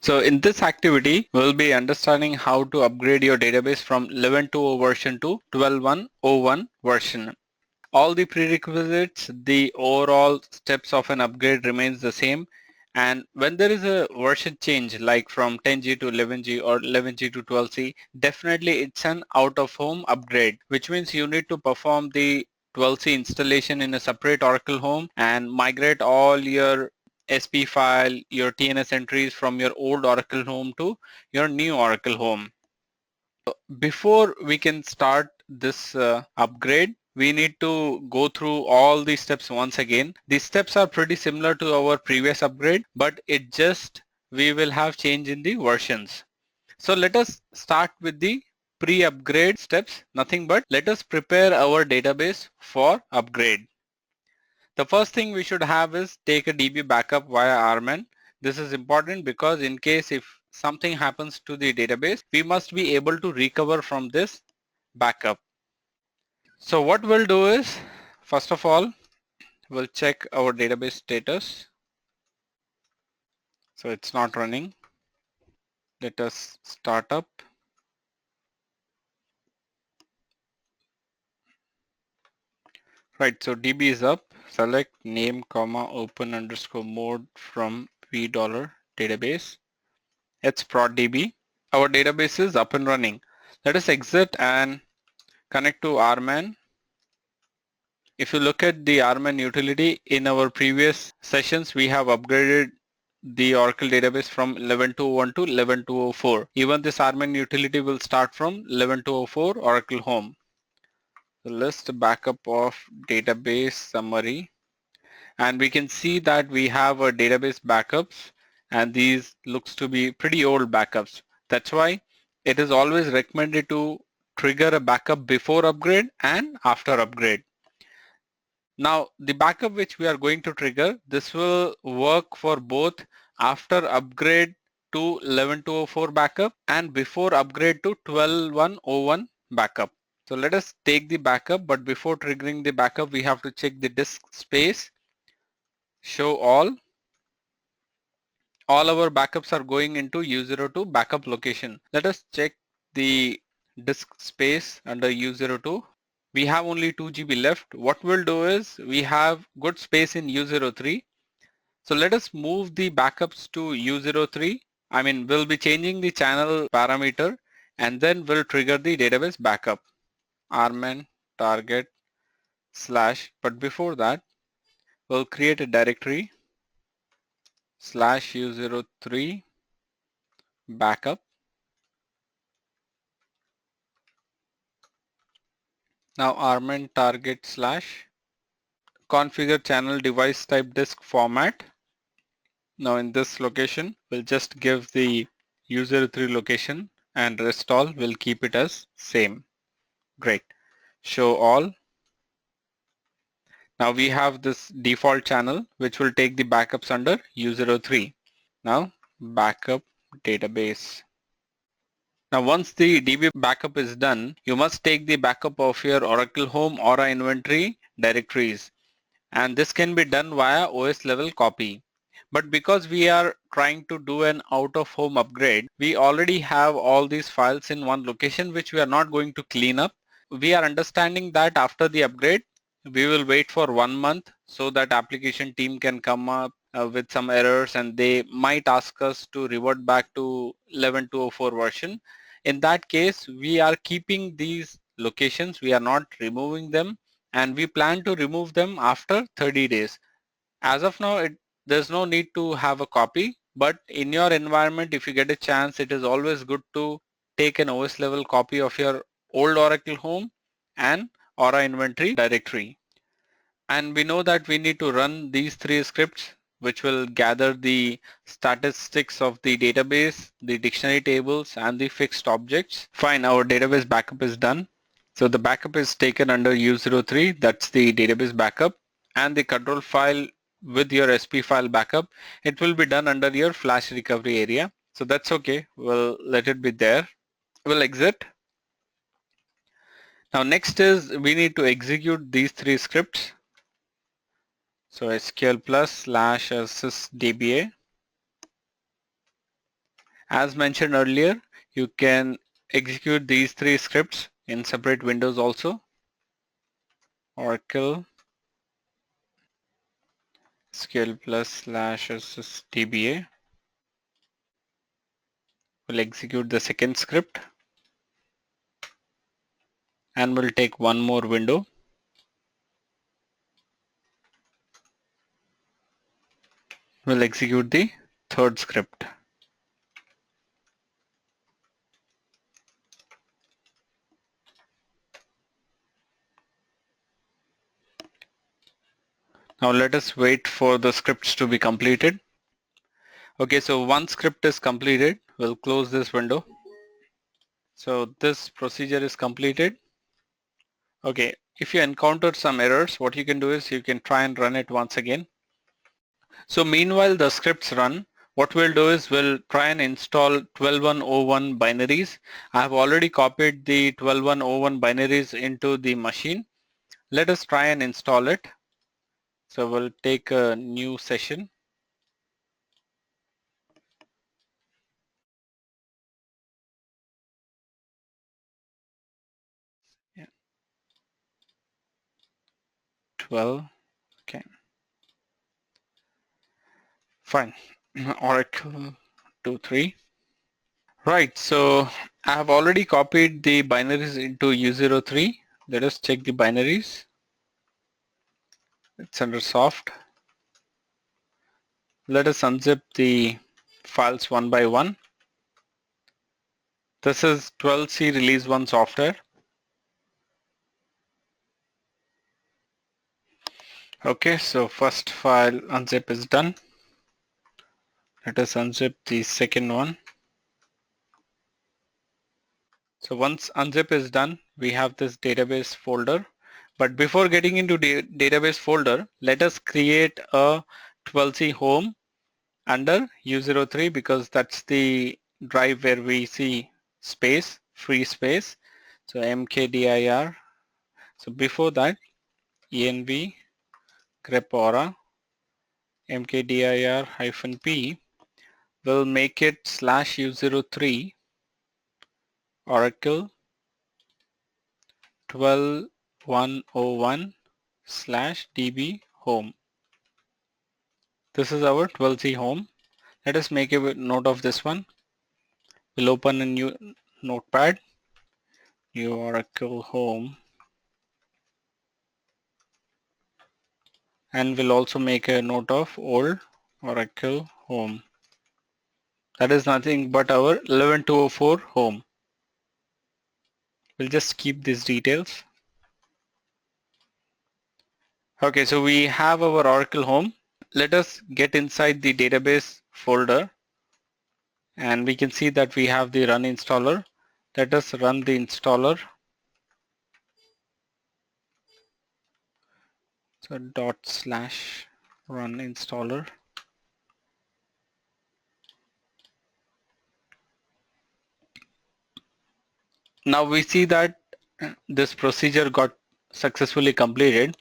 So in this activity, we'll be understanding how to upgrade your database from 11.2.0 version to 12.1.01 version. All the prerequisites, the overall steps of an upgrade remains the same. And when there is a version change like from 10G to 11G or 11G to 12C, definitely it's an out of home upgrade, which means you need to perform the 12C installation in a separate Oracle home and migrate all your SP file, your TNS entries from your old Oracle home to your new Oracle home. Before we can start this upgrade, we need to go through all these steps once again. These steps are pretty similar to our previous upgrade, but it just we will have change in the versions. So let us start with the pre-upgrade steps. Nothing but let us prepare our database for upgrade. The first thing we should have is take a DB backup via RMAN. This is important because in case if something happens to the database, we must be able to recover from this backup. So what we'll do is, first of all, we'll check our database status. So it's not running. Let us start up. Right, so DB is up. Select name, comma, open underscore mode from v dollar database. It's prod DB. Our database is up and running. Let us exit and connect to RMAN. If you look at the RMAN utility, in our previous sessions, we have upgraded the Oracle database from 11.2.1 to 11.2.04. Even this RMAN utility will start from 11.2.04 Oracle Home. The list backup of database summary. And we can see that we have a database backups, and these looks to be pretty old backups. That's why it is always recommended to trigger a backup before upgrade and after upgrade. Now the backup which we are going to trigger, this will work for both after upgrade to 11.2.04 backup and before upgrade to 12.1.01 backup. So let us take the backup, but before triggering the backup we have to check the disk space, show all our backups are going into U02 backup location. Let us check the disk space under U02. We have only 2 GB left. What we'll do is we have good space in U03. So let us move the backups to U03. I mean, we'll be changing the channel parameter and then we'll trigger the database backup. rman target slash, but before that, we'll create a directory slash U03 backup. Now rman target slash configure channel device type disk format. Now in this location, we'll just give the U03 location and rest all will keep it as same. Great. Show all. Now we have this default channel which will take the backups under U03. Now backup database. Now once the DB backup is done, you must take the backup of your Oracle Home Aura inventory directories, and this can be done via OS level copy. But because we are trying to do an out of home upgrade, we already have all these files in one location which we are not going to clean up. We are understanding that after the upgrade, we will wait for 1 month so that application team can come up with some errors and they might ask us to revert back to 11.2.04 version. In that case, we are keeping these locations, we are not removing them, and we plan to remove them after 30 days. As of now, there's no need to have a copy, but in your environment, if you get a chance, it is always good to take an OS level copy of your old Oracle home and Aura inventory directory. And we know that we need to run these 3 scripts which will gather the statistics of the database, the dictionary tables, and the fixed objects. Fine, our database backup is done. So the backup is taken under U03, that's the database backup, and the control file with your SP file backup, it will be done under your flash recovery area. So that's okay, we'll let it be there. We'll exit. Now next is we need to execute these 3 scripts. So SQL plus slash assist DBA. As mentioned earlier, you can execute these three scripts in separate windows also. Oracle SQL plus slash SSDBA will execute the second script and will take one more window. Will execute the third script. Now let us wait for the scripts to be completed. Okay, so one script is completed. We'll close this window. So this procedure is completed. Okay, if you encounter some errors, what you can do is you can try and run it once again. So meanwhile the scripts run, what we'll do is we'll try and install 12101 binaries. I have already copied the 12101 binaries into the machine. Let us try and install it. So we'll take a new session. Yeah, 12. Okay, fine. Oracle 23. Right, so I have already copied the binaries into U03. Let us check the binaries. It's under soft. Let us unzip the files one by one. This is 12C release 1 software. Okay, so first file unzip is done. Let us unzip the second one. So once unzip is done, we have this database folder. But before getting into the database folder, let us create a 12C home under U03 because that's the drive where we see space, free space. So mkdir. So before that, env grep aura mkdir-p will make it /u03 oracle 12101/db home. This is our 12c home. Let us make a note of this one. We'll open a new notepad, new oracle home, and we'll also make a note of old oracle home. That is nothing but our 11204 home. We'll just keep these details. Okay, so we have our oracle home. Let us get inside the database folder and we can see that we have the run installer. Let us run the installer. So /run installer. Now we see that this procedure got successfully completed.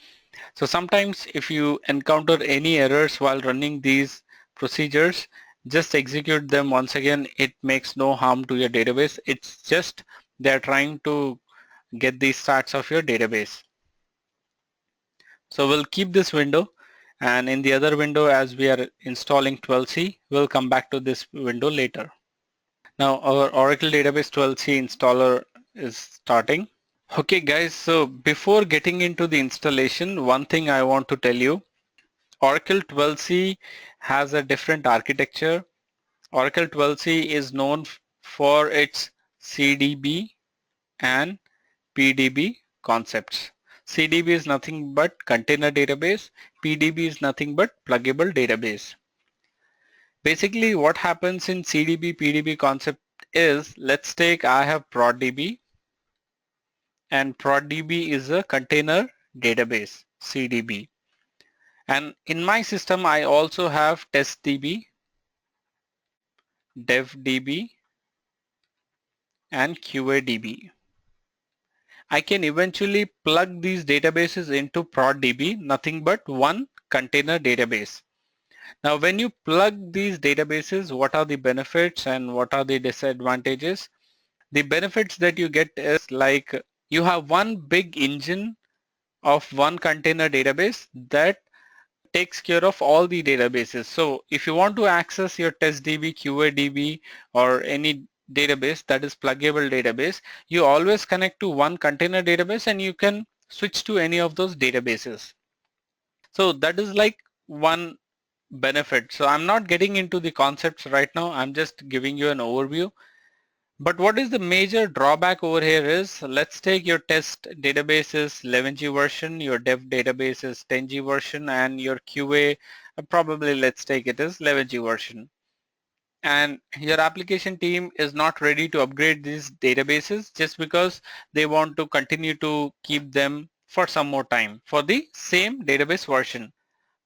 So sometimes if you encounter any errors while running these procedures, just execute them once again. It makes no harm to your database. It's just they're trying to get the stats of your database. So we'll keep this window, and in the other window, as we are installing 12c, we'll come back to this window later. Now our Oracle Database 12c installer is starting. Okay guys, so before getting into the installation, one thing I want to tell you, Oracle 12c has a different architecture. Oracle 12c is known for its CDB and PDB concepts. CDB is nothing but container database. PDB is nothing but pluggable database. Basically what happens in CDB PDB concept is, let's take I have ProdDB and ProdDB is a container database, CDB. And in my system I also have TestDB, DevDB and QADB. I can eventually plug these databases into ProdDB, nothing but one container database. Now, when you plug these databases, what are the benefits and what are the disadvantages? The benefits that you get is like you have one big engine of one container database that takes care of all the databases. So if you want to access your TestDB, QADB, or any database that is pluggable database, you always connect to one container database and you can switch to any of those databases. So that is like one benefit. So I'm not getting into the concepts right now. I'm just giving you an overview. But what is the major drawback over here is, let's take your test database is 11G version, your dev database is 10G version, and your QA probably let's take it as 11G version. And your application team is not ready to upgrade these databases just because they want to continue to keep them for some more time for the same database version.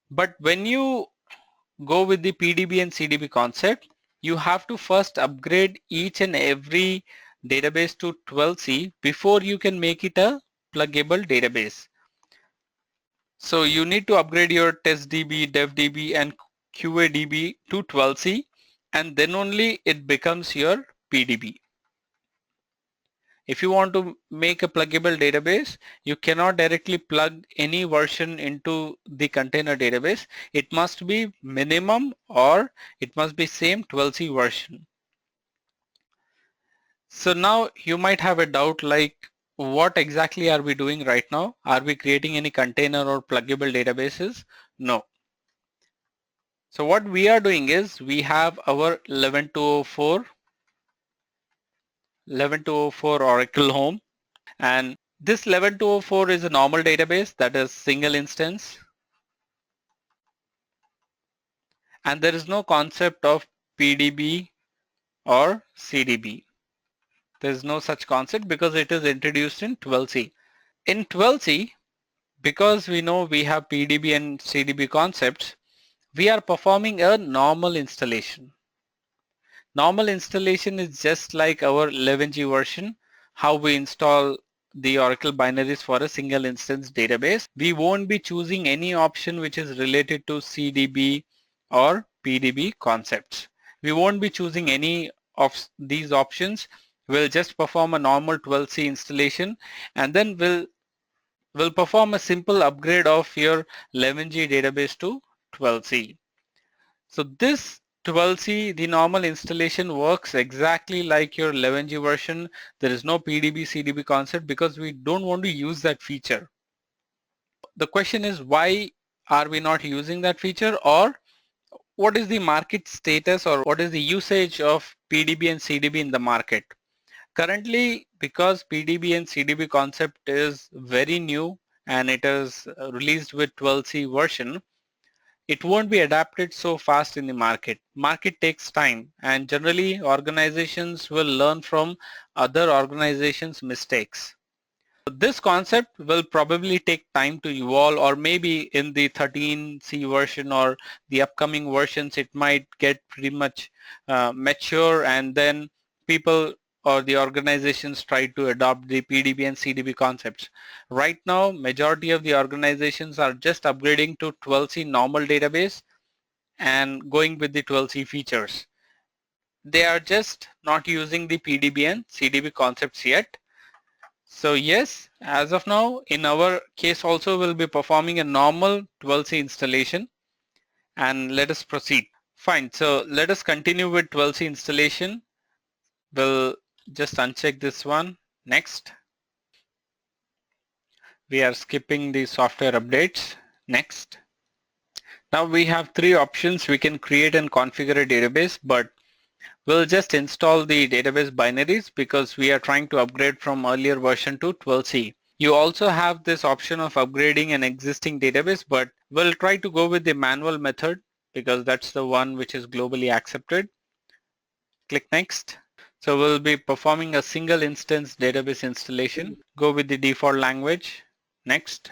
But when you go with the PDB and CDB concept, you have to first upgrade each and every database to 12C before you can make it a pluggable database. So you need to upgrade your TestDB, DevDB, and QADB to 12C, and then only it becomes your PDB. If you want to make a pluggable database, you cannot directly plug any version into the container database. It must be minimum or it must be same 12C version. So now you might have a doubt like, what exactly are we doing right now? Are we creating any container or pluggable databases? No. So what we are doing is we have our 11.204 Oracle Home, and this 11.204 is a normal database that is single instance, and there is no concept of PDB or CDB. There is no such concept because it is introduced in 12C. In 12C, because we know we have PDB and CDB concepts, we are performing a normal installation. Normal installation is just like our 11G version, how we install the Oracle binaries for a single instance database. We won't be choosing any option which is related to CDB or PDB concepts. We won't be choosing any of these options. We'll just perform a normal 12C installation, and then we'll perform a simple upgrade of your 11G database to 12C. So this 12C, the normal installation works exactly like your 11G version. There is no PDB, CDB concept because we don't want to use that feature. The question is, why are we not using that feature, or what is the market status, or what is the usage of PDB and CDB in the market? Currently, because PDB and CDB concept is very new and it is released with 12C version, it won't be adapted so fast in the market. Market takes time, and generally organizations will learn from other organizations' mistakes. This concept will probably take time to evolve, or maybe in the 13C version or the upcoming versions it might get pretty much mature, and then people or the organizations try to adopt the PDB and CDB concepts. Right now, majority of the organizations are just upgrading to 12C normal database and going with the 12C features. They are just not using the PDB and CDB concepts yet. So yes, as of now, in our case also we'll be performing a normal 12C installation, and let us proceed. Fine, so let us continue with 12C installation. We'll just uncheck this one. Next. We are skipping the software updates. Next. Now we have three options. We can create and configure a database, but we'll just install the database binaries because we are trying to upgrade from earlier version to 12C. You also have this option of upgrading an existing database, but we'll try to go with the manual method because that's the one which is globally accepted. Click next. So we'll be performing a single instance database installation. Go with the default language. Next.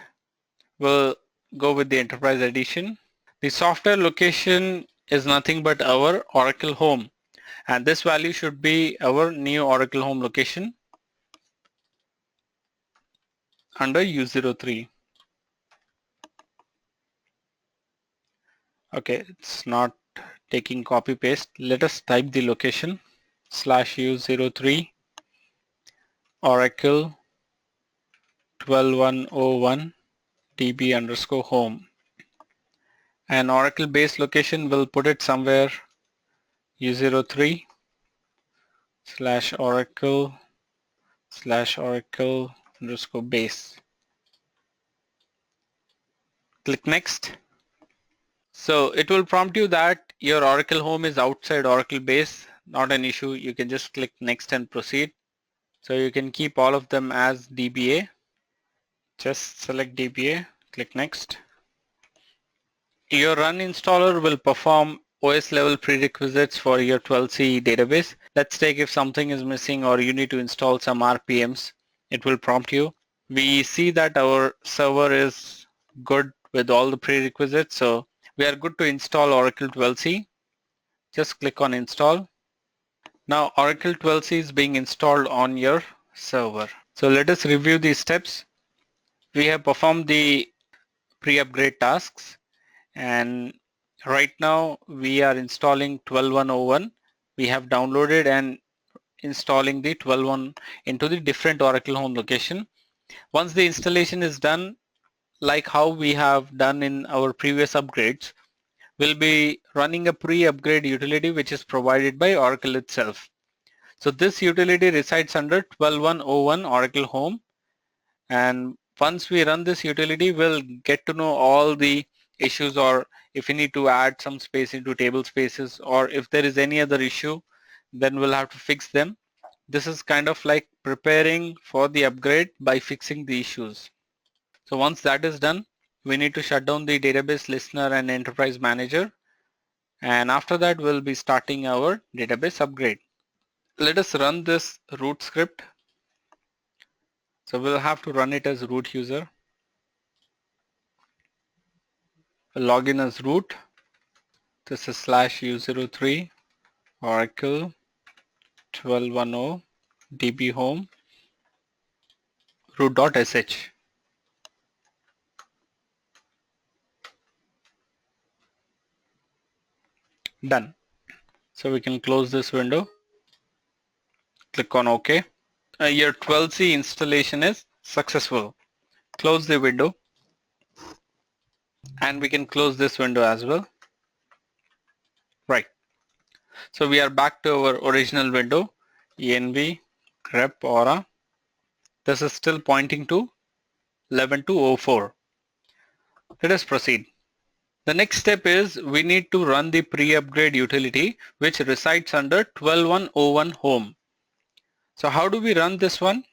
We'll go with the enterprise edition. The software location is nothing but our Oracle home, and this value should be our new Oracle home location under U03. Okay, it's not taking copy paste. Let us type the location /u03 Oracle 12101 db underscore home. And Oracle base location will put it somewhere u03 /Oracle underscore base. Click next. So it will prompt you that your Oracle home is outside Oracle base. Not an issue. You can just click next and proceed. So you can keep all of them as DBA. Just select DBA, click next. Your run installer will perform OS level prerequisites for your 12c database. Let's take if something is missing or you need to install some RPMs. It will prompt you. We see that our server is good with all the prerequisites, so we are good to install Oracle 12c. Just click on install. Now Oracle 12c is being installed on your server. So let us review these steps. We have performed the pre-upgrade tasks, and right now we are installing 12101. We have downloaded and installing the 121 into the different Oracle home location. Once the installation is done, like how we have done in our previous upgrades, we'll be running a pre-upgrade utility which is provided by Oracle itself. So this utility resides under 12101 Oracle home, and once we run this utility, we'll get to know all the issues, or if we need to add some space into table spaces, or if there is any other issue, then we'll have to fix them. This is kind of like preparing for the upgrade by fixing the issues. So once that is done, we need to shut down the database listener and enterprise manager, and after that we'll be starting our database upgrade. Let us run this root script. So we'll have to run it as root user. We'll log in as root. This is /u03 Oracle 1210 db home root.sh. Done. So we can close this window. Click on OK. Your 12c installation is successful. Close the window, and we can close this window as well. Right. So we are back to our original window, env grep aura. This is still pointing to 11.204. Let us proceed. The next step is we need to run the pre-upgrade utility which resides under 12101 home. So how do we run this one?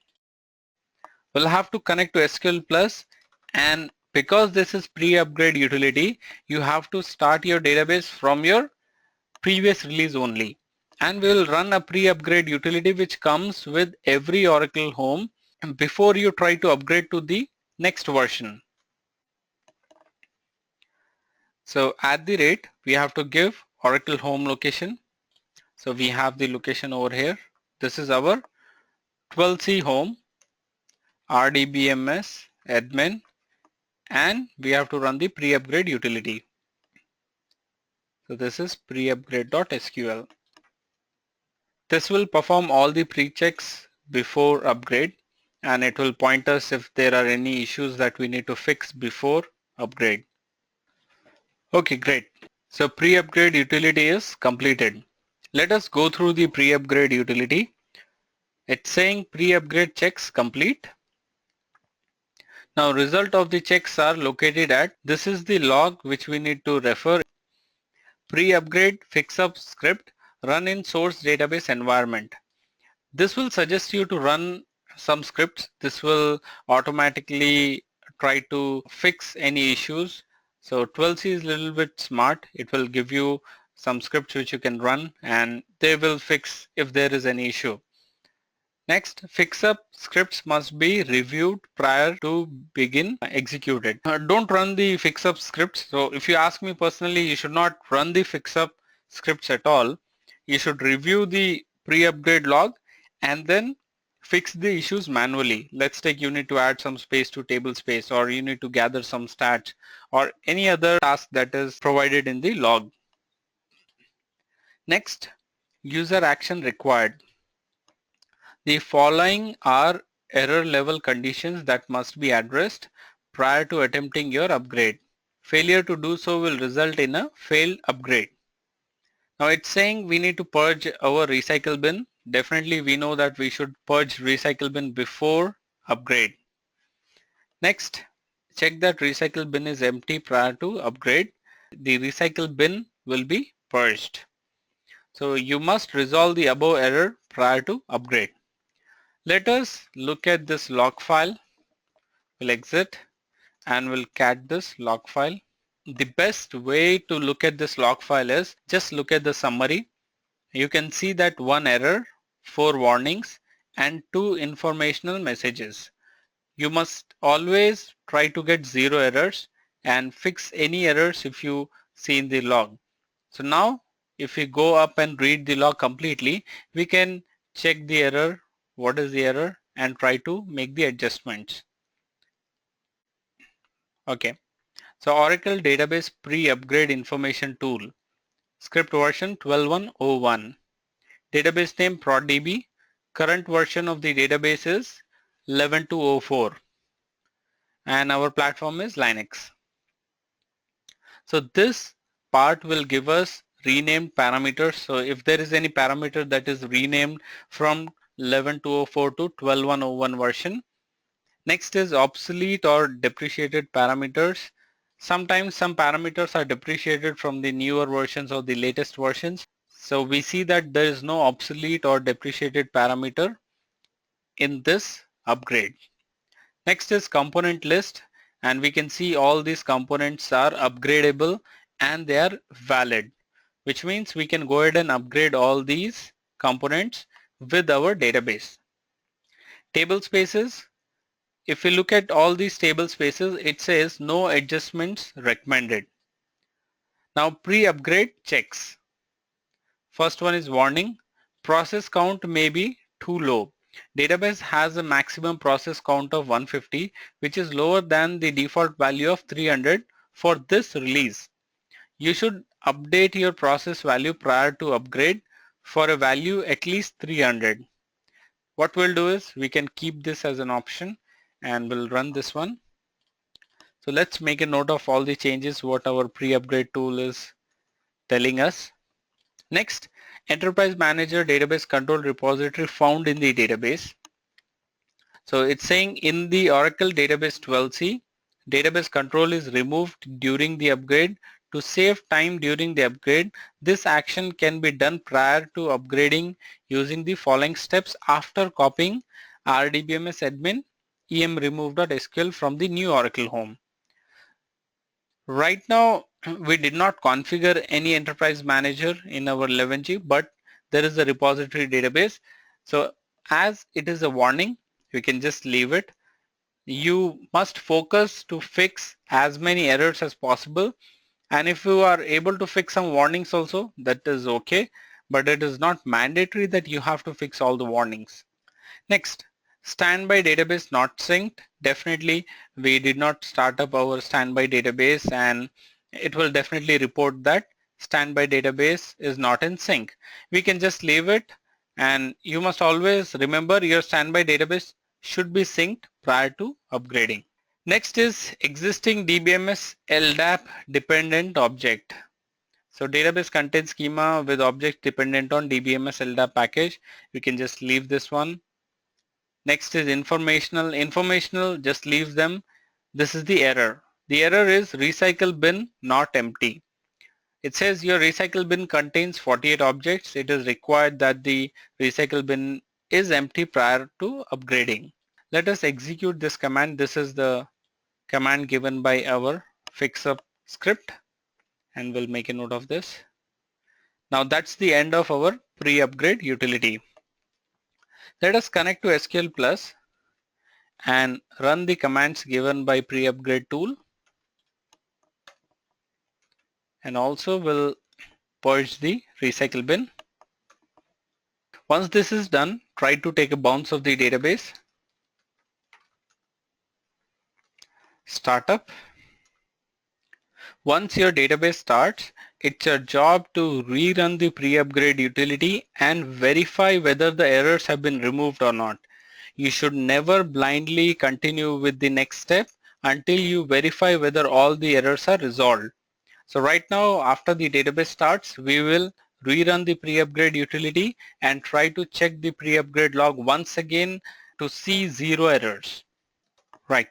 We'll have to connect to SQL Plus, and because this is pre-upgrade utility, you have to start your database from your previous release only. And we'll run a pre-upgrade utility which comes with every Oracle home before you try to upgrade to the next version. So at the rate, we have to give Oracle home location. So we have the location over here. This is our 12c home, rdbms admin, and we have to run the pre-upgrade utility. So this is pre-upgrade.sql. This will perform all the pre-checks before upgrade, and it will point us if there are any issues that we need to fix before upgrade. Okay, great. So pre-upgrade utility is completed. Let us go through the pre-upgrade utility. It's saying pre-upgrade checks complete. Now result of the checks are located at, this is the log which we need to refer. Pre-upgrade fix-up script run in source database environment. This will suggest you to run some scripts. This will automatically try to fix any issues. So 12c is a little bit smart. It will give you some scripts which you can run, and they will fix if there is any issue. Next, fix-up scripts must be reviewed prior to begin executed. Don't run the fix-up scripts. So if you ask me personally, you should not run the fix-up scripts at all. You should review the pre-upgrade log and then fix the issues manually. Let's take you need to add some space to table space, or you need to gather some stats, or any other task that is provided in the log. Next, user action required. The following are error level conditions that must be addressed prior to attempting your upgrade. Failure to do so will result in a failed upgrade. Now it's saying we need to purge our recycle bin. Definitely we know that we should purge recycle bin before upgrade. Next, check that recycle bin is empty prior to upgrade. The recycle bin will be purged. So you must resolve the above error prior to upgrade. Let us look at this log file. We'll exit and we'll cat this log file. The best way to look at this log file is just look at the summary. You can see that one error, 4 warnings, and 2 informational messages. You must always try to get 0 errors and fix any errors if you see in the log. So now if we go up and read the log completely, we can check the error, what is the error, and try to make the adjustments. Okay, so Oracle Database Pre-Upgrade Information Tool, script version 12.1.01. Database name ProdDB. Current version of the database is 11.2.04 and our platform is Linux. So this part will give us renamed parameters. So if there is any parameter that is renamed from 11.2.04 to 12.1.01 version. Next is obsolete or depreciated parameters. Sometimes some parameters are depreciated from the newer versions or the latest versions. So we see that there is no obsolete or depreciated parameter in this upgrade. Next is component list, and we can see all these components are upgradable and they are valid, which means we can go ahead and upgrade all these components with our database. Table spaces, if we look at all these table spaces, it says no adjustments recommended. Now pre-upgrade checks. First one is warning. Process count may be too low. Database has a maximum process count of 150, which is lower than the default value of 300 for this release. You should update your process value prior to upgrade for a value at least 300. What we'll do is we can keep this as an option and we'll run this one. So let's make a note of all the changes what our pre-upgrade tool is telling us. Next, Enterprise Manager Database Control Repository found in the database. So it's saying in the Oracle Database 12c, database control is removed during the upgrade. To save time during the upgrade, this action can be done prior to upgrading using the following steps after copying rdbms admin emremove.sql from the new Oracle home. Right now, we did not configure any enterprise manager in our 11G, but there is a repository database. So as it is a warning, we can just leave it. You must focus to fix as many errors as possible. And if you are able to fix some warnings also, that is okay, but it is not mandatory that you have to fix all the warnings. Next, standby database not synced. Definitely we did not start up our standby database and it will definitely report that standby database is not in sync. We can just leave it, and you must always remember your standby database should be synced prior to upgrading. Next is existing DBMS LDAP dependent object. So database contains schema with object dependent on DBMS LDAP package. We can just leave this one. Next is informational. Informational, just leaves them. This is the error. The error is recycle bin not empty. It says your recycle bin contains 48 objects. It is required that the recycle bin is empty prior to upgrading. Let us execute this command. This is the command given by our fixup script, and we'll make a note of this. Now that's the end of our pre-upgrade utility. Let us connect to SQL Plus and run the commands given by pre-upgrade tool, and also will purge the recycle bin. Once this is done, try to take a bounce of the database. Startup. Once your database starts, it's your job to rerun the pre-upgrade utility and verify whether the errors have been removed or not. You should never blindly continue with the next step until you verify whether all the errors are resolved. So right now, after the database starts, we will rerun the pre-upgrade utility and try to check the pre-upgrade log once again to see zero errors. Right.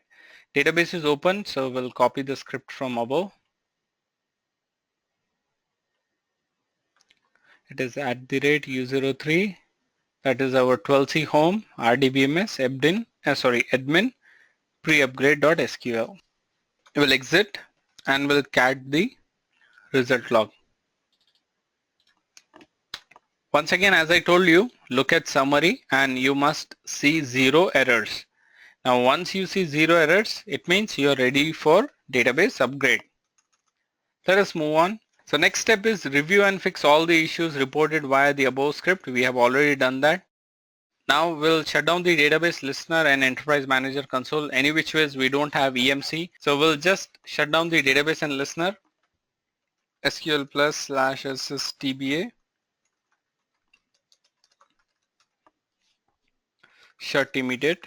Database is open, so we'll copy the script from above. It is @u03. That is our 12c home rdbms admin pre-upgrade.sql. We'll exit and we'll cat the result log. Once again, as I told you, look at summary and you must see zero errors. Now once you see zero errors, it means you're ready for database upgrade. Let us move on. So next step is review and fix all the issues reported via the above script. We have already done that. Now we'll shut down the database listener and enterprise manager console. Any which ways we don't have EMC. So we'll just shut down the database and listener. SQL plus /SSTBA. Shut immediate.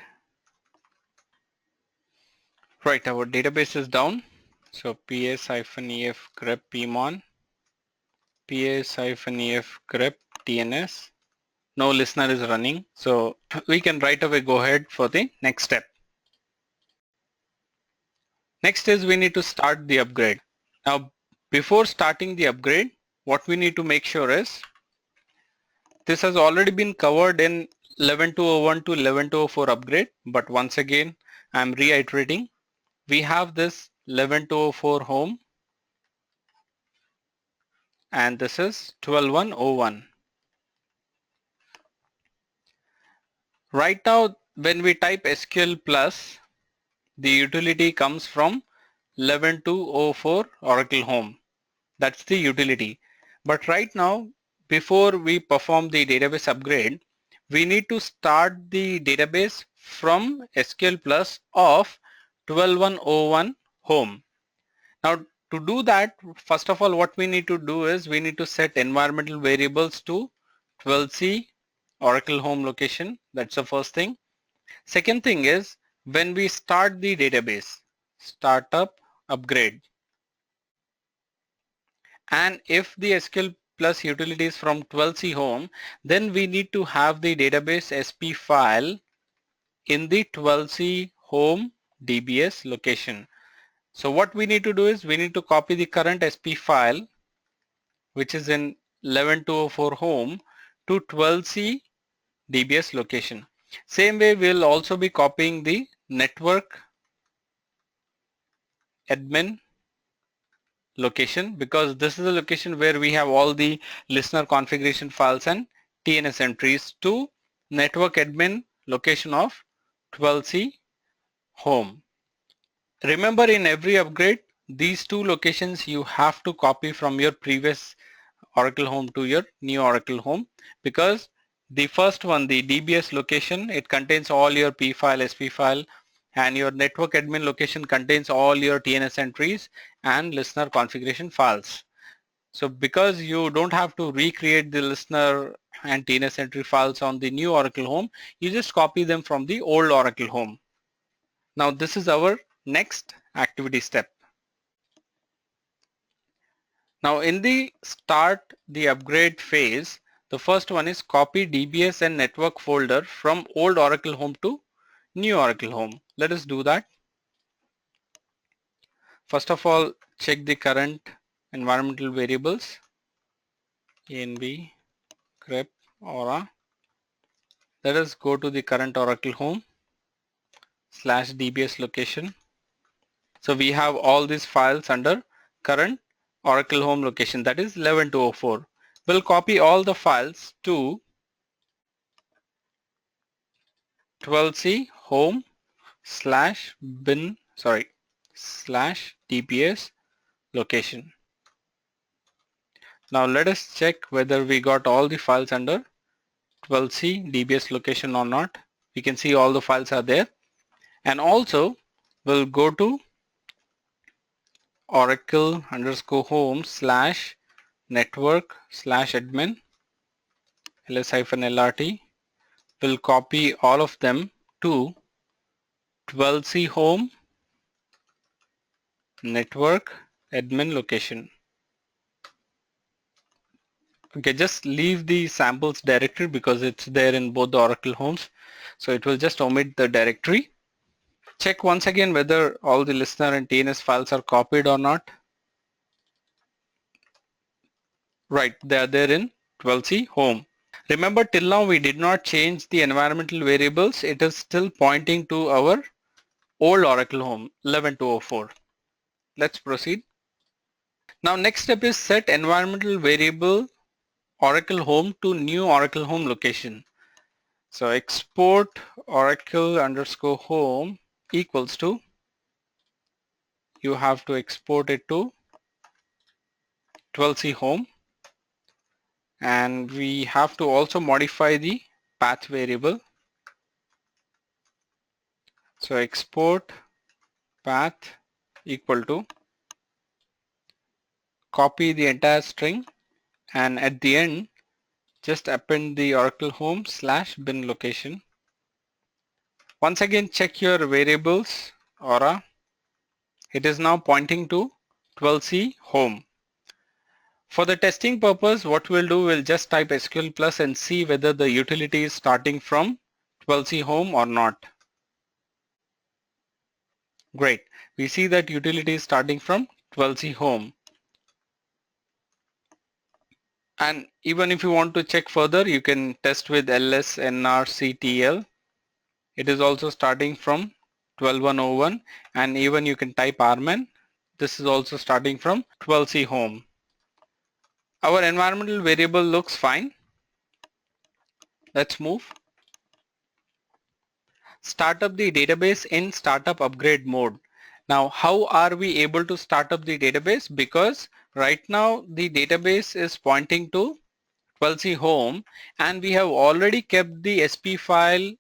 Right, our database is down. So ps-ef grep pmon, ps-ef grep tns. No listener is running. So we can right away go ahead for the next step. Next is we need to start the upgrade. Now before starting the upgrade, what we need to make sure is this has already been covered in 11.201 to 11.204 upgrade, but once again I'm reiterating, we have this 11.204 home and this is 12.101. Right now when we type SQL plus, the utility comes from 11.204 Oracle Home. That's the utility. But right now, before we perform the database upgrade, we need to start the database from SQL plus of 12.101 home. Now to do that, first of all, what we need to do is we need to set environmental variables to 12c Oracle home location. That's the first thing. Second thing is when we start the database, startup upgrade. And if the SQL plus utility is from 12c home, then we need to have the database SP file in the 12c home DBS location. So what we need to do is we need to copy the current SP file, which is in 11.204 home, to 12c DBS location. Same way we'll also be copying the network admin location, because this is the location where we have all the listener configuration files and TNS entries, to network admin location of 12c home. Remember, in every upgrade, these two locations you have to copy from your previous Oracle home to your new Oracle home, because the first one, the DBS location, it contains all your P file, SP file, and your network admin location contains all your TNS entries and listener configuration files. So because you don't have to recreate the listener and TNS entry files on the new Oracle home, you just copy them from the old Oracle home. Now this is our next activity step. Now in the start the upgrade phase, the first one is copy DBS and network folder from old Oracle home to new Oracle home. Let us do that. First of all, check the current environmental variables, env grep aura. Let us go to the current Oracle home /dbs location. So we have all these files under current Oracle home location, that is 11.204. We'll copy all the files to 12c home /dbs location. Now let us check whether we got all the files under 12c DBS location or not. We can see all the files are there. And also we'll go to oracle_home slash network slash admin ls-lrt. We'll copy all of them to 12c home network admin location. Okay, just leave the samples directory because it's there in both the Oracle homes. So it will just omit the directory. Check once again whether all the listener and TNS files are copied or not. Right, they are there in 12c home. Remember, till now we did not change the environmental variables. It is still pointing to our old Oracle home 11204. Let's proceed. Now next step is set environmental variable Oracle home to new Oracle home location. So export oracle_home equals to, you have to export it to 12c home, and we have to also modify the path variable. So export path equal to, copy the entire string, and at the end just append the oracle home slash bin location. Once again check your variables aura. It is now pointing to 12c home. For the testing purpose, what we'll do, we'll just type SQL plus and see whether the utility is starting from 12c home or not. Great. We see that utility is starting from 12c home. And even if you want to check further, you can test with lsnrctl. It is also starting from 12101, and even you can type rman. This is also starting from 12c home. Our environmental variable looks fine. Let's move. Start up the database in startup upgrade mode. Now, how are we able to start up the database? Because right now the database is pointing to 12c home, and we have already kept the SP file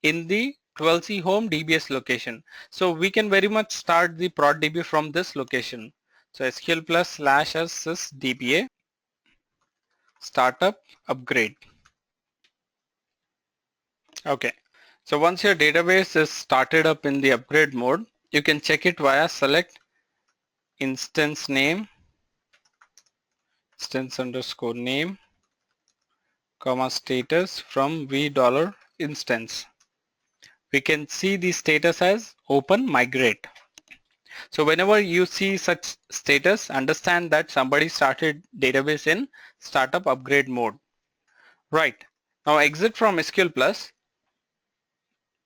in the 12c home DBS location. So we can very much start the prod DB from this location. So SQL plus slash sys DBA startup upgrade. Okay. So once your database is started up in the upgrade mode, you can check it via select instance name, instance_name, comma status from $instance. We can see the status as open migrate. So whenever you see such status, understand that somebody started database in startup upgrade mode. Right. Now exit from SQL plus.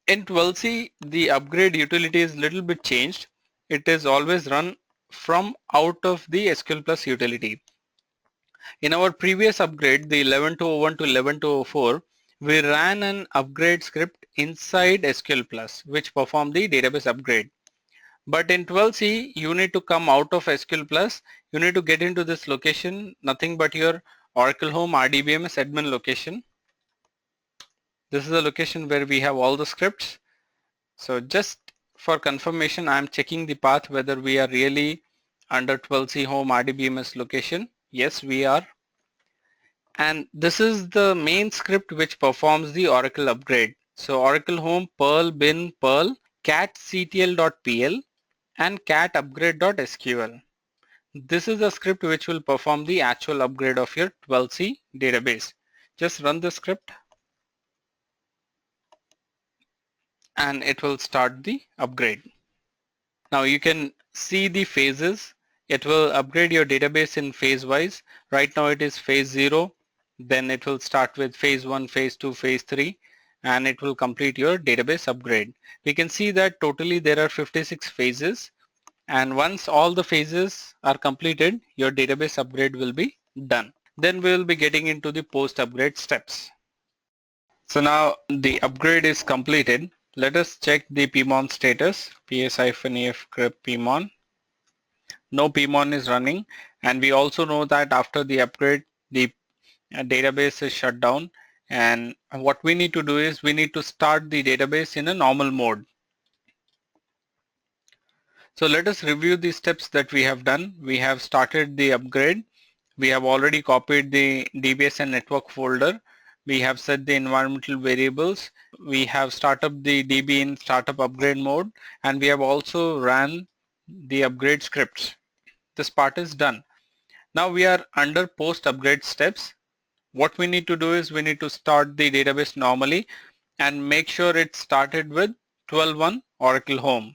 In 12c, the upgrade utility is little bit changed. It is always run from out of the SQL plus utility. In our previous upgrade, the 11201 to 11204, we ran an upgrade script inside SQL plus, which performed the database upgrade. But in 12c, you need to come out of SQL plus. You need to get into this location, nothing but your Oracle Home RDBMS admin location. This is the location where we have all the scripts. So just for confirmation, I'm checking the path whether we are really under 12c home RDBMS location. Yes, we are. And this is the main script which performs the Oracle upgrade. So Oracle Home perl bin perl catctl.pl and catupgrade.sql. This is the script which will perform the actual upgrade of your 12c database. Just run the script and it will start the upgrade. Now you can see the phases. It will upgrade your database in phase wise. Right now it is phase 0. Then it will start with phase 1, phase 2, phase 3, and it will complete your database upgrade. We can see that totally there are 56 phases, and once all the phases are completed, your database upgrade will be done. Then we will be getting into the post upgrade steps. So now the upgrade is completed. Let us check the pmon status. ps-ef grep pmon. No pmon is running, and we also know that after the upgrade the database is shut down And what we need to do is we need to start the database in a normal mode. So let us review the steps that we have done. We have started the upgrade. We have already copied the DBS and network folder. We have set the environmental variables. We have started the DB in startup upgrade mode, and we have also ran the upgrade scripts. This part is done. Now we are under post upgrade steps. What we need to do is we need to start the database normally and make sure it started with 12.1 Oracle Home.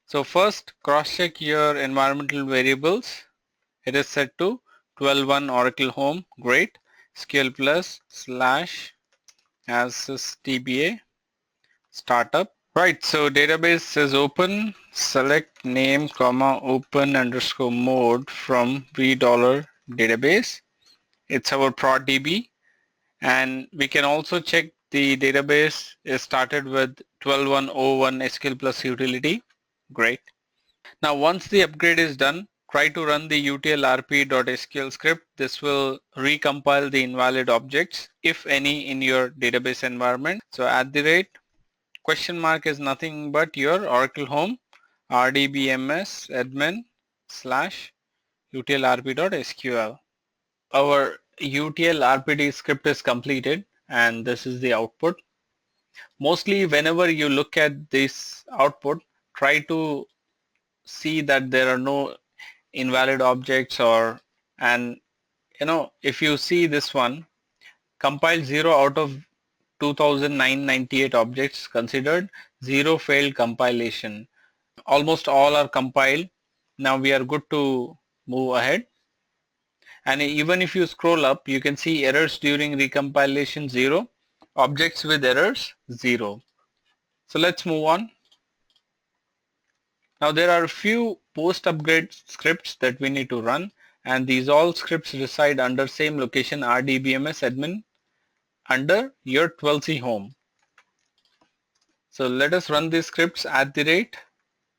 So first cross-check your environmental variables. It is set to 12.1 Oracle Home. Great. SQL plus / as DBA startup. Right, so database is open. Select name comma open underscore mode from $v database. It's our prod DB, and we can also check the database is started with 12.101 SQL plus utility. Great. Now once the upgrade is done, try to run the utlrp.sql script. This will recompile the invalid objects, if any, in your database environment. So at the rate question mark is nothing but your Oracle Home rdbms admin / utlrp.sql. Our utlrpd script is completed, and this is the output. Mostly whenever you look at this output, try to see that there are no invalid objects, or and if you see this one, compile 0 out of 2998 objects considered, 0 failed compilation. Almost all are compiled. Now we are good to move ahead. And even if you scroll up, you can see errors during recompilation 0, objects with errors 0. So let's move on. Now there are a few post-upgrade scripts that we need to run, and these all scripts reside under same location rdbms admin under your 12c home. So let us run these scripts at the rate.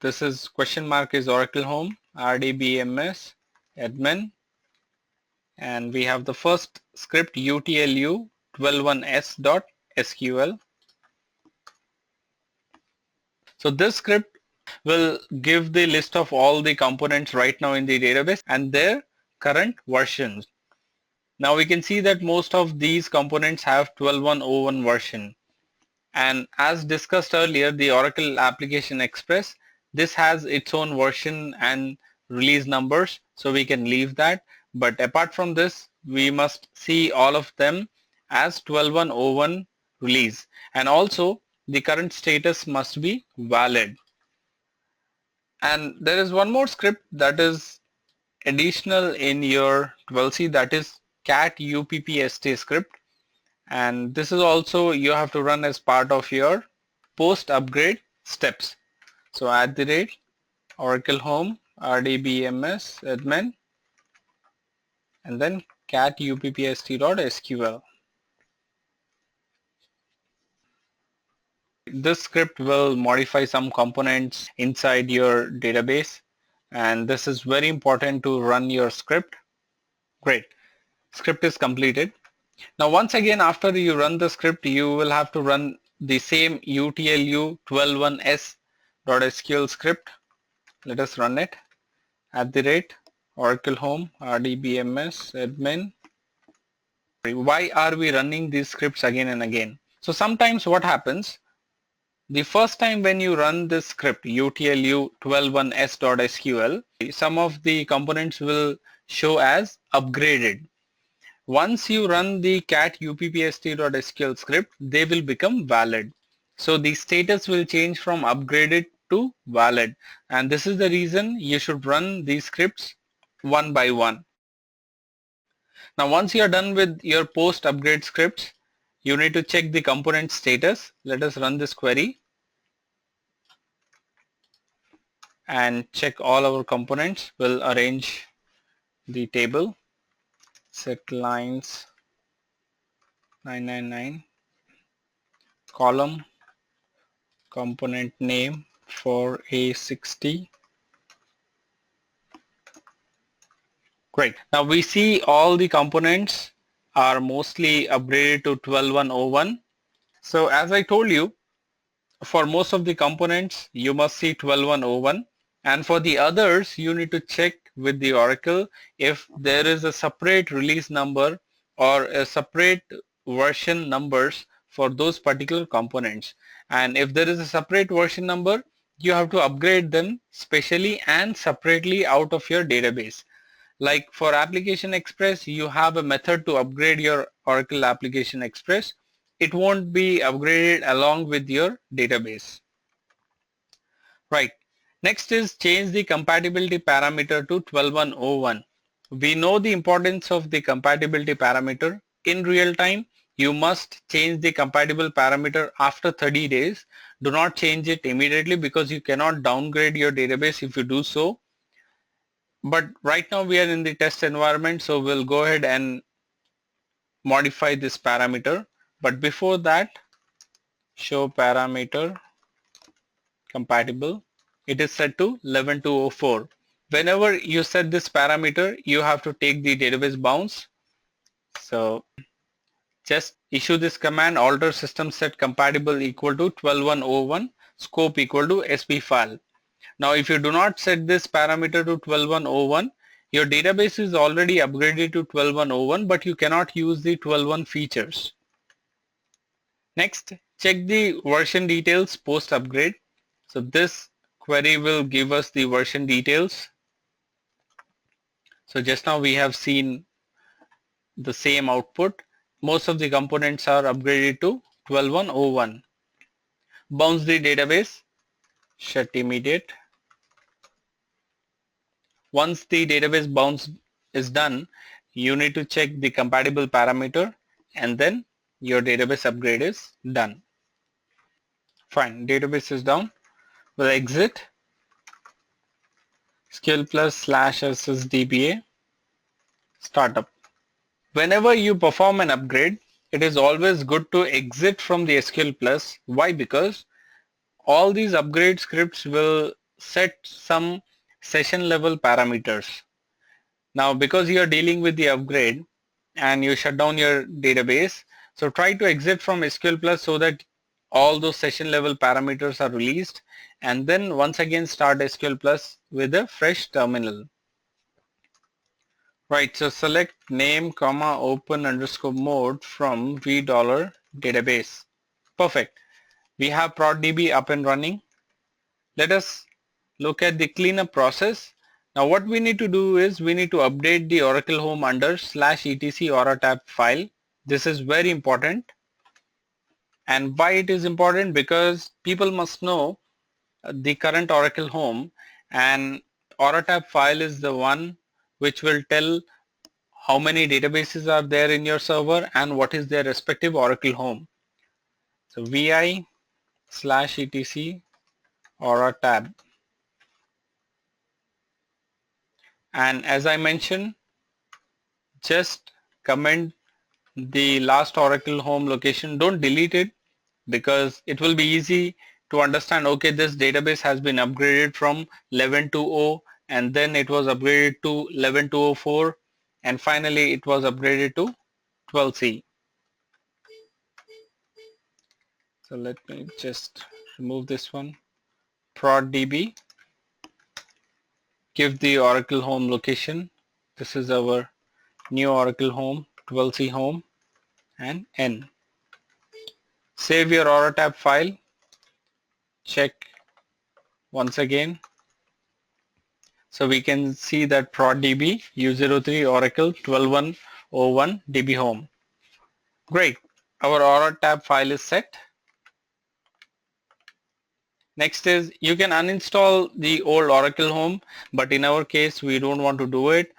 This is question mark is Oracle Home rdbms admin, and we have the first script utlu 12.1s.sql. So this script will give the list of all the components right now in the database and their current versions. Now we can see that most of these components have 12.101 version. And as discussed earlier, the Oracle Application Express, this has its own version and release numbers, so we can leave that. But apart from this, we must see all of them as 12.101 release. And also the current status must be valid. And there is one more script that is additional in your 12c, that is cat uppst script, and this is also you have to run as part of your post upgrade steps. So at the rate Oracle Home rdbms admin and then cat uppst.sql. This script will modify some components inside your database, and this is very important to run your script. Great, script is completed. Now once again, after you run the script, you will have to run the same utlu 12.1s.sql script. Let us run it at the rate Oracle Home rdbms admin. Why are we running these scripts again and again? So sometimes what happens, the first time when you run this script utlu 12.1s.sql, some of the components will show as upgraded. Once you run the cat uppst.sql script, they will become valid. So the status will change from upgraded to valid, and this is the reason you should run these scripts one by one. Now once you are done with your post upgrade scripts, you need to check the component status. Let us run this query and check all our components. We'll arrange the table, set lines 999, column component name for A60. Great. Now we see all the components are mostly upgraded to 12.1.01. So as I told you, for most of the components you must see 12.1.01, and for the others you need to check with the Oracle if there is a separate release number or a separate version numbers for those particular components. And if there is a separate version number, you have to upgrade them specially and separately out of your database. Like for Application Express, you have a method to upgrade your Oracle Application Express. It won't be upgraded along with your database. Right. Next is change the compatibility parameter to 12.1.01. We know the importance of the compatibility parameter. In real time, you must change the compatible parameter after 30 days. Do not change it immediately because you cannot downgrade your database if you do so. But right now we are in the test environment, so we'll go ahead and modify this parameter. But before that, show parameter compatible. It is set to 11.204. Whenever you set this parameter, you have to take the database bounds. So just issue this command, alter system set compatible equal to 12.1.01, scope equal to sp file. Now if you do not set this parameter to 12.1.01, your database is already upgraded to 12.1.01, but you cannot use the 12.1 features. Next, check the version details post upgrade. So this query will give us the version details. So just now we have seen the same output. Most of the components are upgraded to 12.1.01. Bounce the database, shut immediate. Once the database bounce is done, you need to check the compatible parameter and then your database upgrade is done. Fine, database is down. We'll exit SQL Plus /SSDBA startup. Whenever you perform an upgrade, it is always good to exit from the SQL Plus. Why? Because all these upgrade scripts will set some session level parameters. Now because you are dealing with the upgrade and you shut down your database, so try to exit from SQL Plus so that all those session level parameters are released, and then once again start SQL Plus with a fresh terminal. Right, so select name comma open underscore mode from $database. Perfect. We have ProdDB up and running. Let us look at the cleanup process. Now what we need to do is we need to update the Oracle Home under /etc oratab file. This is very important. And why it is important? Because people must know the current Oracle Home, and oratab file is the one which will tell how many databases are there in your server and what is their respective Oracle Home. So vi /etc oratab. And as I mentioned, just comment the last Oracle Home location. Don't delete it because it will be easy to understand, okay, this database has been upgraded from 11.2.0 and then it was upgraded to 11.2.04 and finally it was upgraded to 12c. So let me just remove this one. ProdDB, give the Oracle Home location. This is our new Oracle Home, 12c home, and N. Save your oratab file. Check once again. So we can see that ProdDB U03 Oracle 12.1.01 DB home. Great. Our oratab file is set. Next is you can uninstall the old Oracle Home, but in our case we don't want to do it.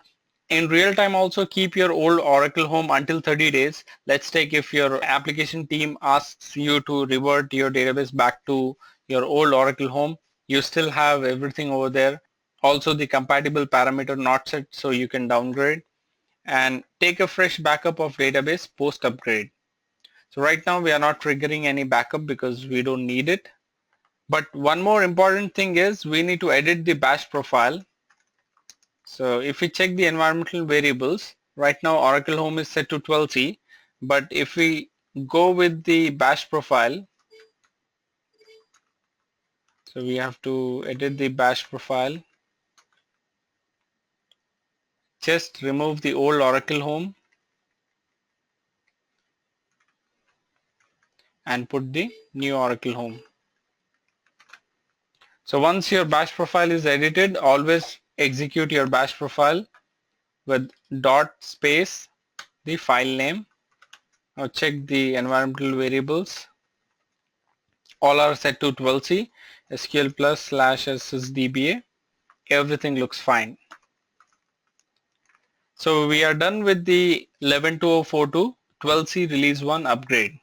In real time also keep your old Oracle Home until 30 days. Let's take if your application team asks you to revert your database back to your old Oracle Home, you still have everything over there. Also the compatible parameter not set, so you can downgrade and take a fresh backup of database post upgrade. So right now we are not triggering any backup because we don't need it. But one more important thing is we need to edit the bash profile. So if we check the environmental variables, right now Oracle Home is set to 12c, but if we go with the bash profile, so we have to edit the bash profile, just remove the old Oracle Home and put the new Oracle Home. So once your bash profile is edited, always execute your bash profile with dot space the file name. Now check the environmental variables. All are set to 12c, SQL plus /SSDBA. Everything looks fine. So we are done with the 11.2042 12c release 1 upgrade.